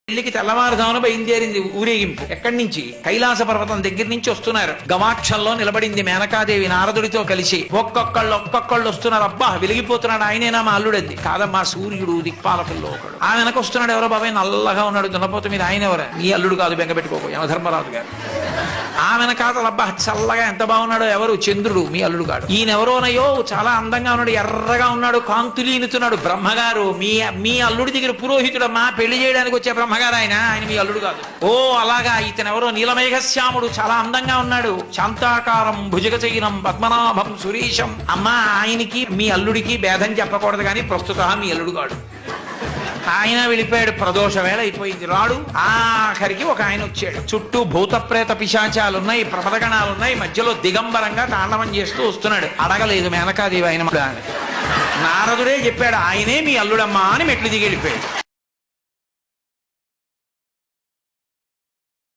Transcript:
పెళ్లికి తెల్లవారుజామున బయలుదేరింది ఊరేగింపు. ఎక్కడి నుంచి? కైలాస పర్వతం దగ్గర నుంచి వస్తున్నారు. గవాక్షంలో నిలబడింది మేనకాదేవి నారదుడితో కలిసి. ఒక్కొక్కళ్ళు వస్తున్నారు. అబ్బా వెలిగిపోతున్నాడు, ఆయనేనా మా అల్లుడద్ది? కాదమ్మా, సూర్యుడు దిక్పాలకుల్లో ఒకడు. ఆ వెనక వస్తున్నాడు. ఎవరో బాబాయ్ నల్లగా ఉన్నాడు దున్నపోత మీద, ఆయన ఎవరా? మీ అల్లుడు కాదు, బెంగపెట్టుకోకు, యమధర్మరాజు గారు. ఆ వెనకాతలు అబ్బా చల్లగా ఎంత బాగున్నాడో, ఎవరు? చంద్రుడు, మీ అల్లుడు కాడు. ఈయనెవరోనయో చాలా అందంగా ఉన్నాడు, ఎర్రగా ఉన్నాడు, కాంతులీనుతున్నాడు. బ్రహ్మగారు, మీ అల్లుడి దగ్గర పురోహితుడమ్మా, పెళ్లి చేయడానికి వచ్చే బ్రహ్మగారు ఆయన మీ అల్లుడు కాదు. ఓ అలాగా, ఇతను ఎవరో నీలమేఘశ్యాముడు, చాలా అందంగా ఉన్నాడు. శాంతాకారం భుజగచైనం పద్మనాభం సురేశం. అమ్మా, ఆయనకి మీ అల్లుడికి భేదం చెప్పకూడదు కానీ ప్రస్తుత మీ అల్లుడు కాడు. ఆయన వెళ్ళిపోయాడు. ప్రదోష వేళ అయిపోయింది, రాడు. ఆఖరికి ఒక ఆయన వచ్చాడు. చుట్టూ భూత ప్రేత పిశాచాలున్నాయి, ప్రపదగణాలున్నాయి. మధ్యలో దిగంబరంగా తాండవం చేస్తూ వస్తున్నాడు. అడగలేదు మేనకాదేవి ఆయన. నారదుడే చెప్పాడు, ఆయనే మీ అల్లుడమ్మా అని మెట్లు దిగి వెళ్ళిపోయాడు.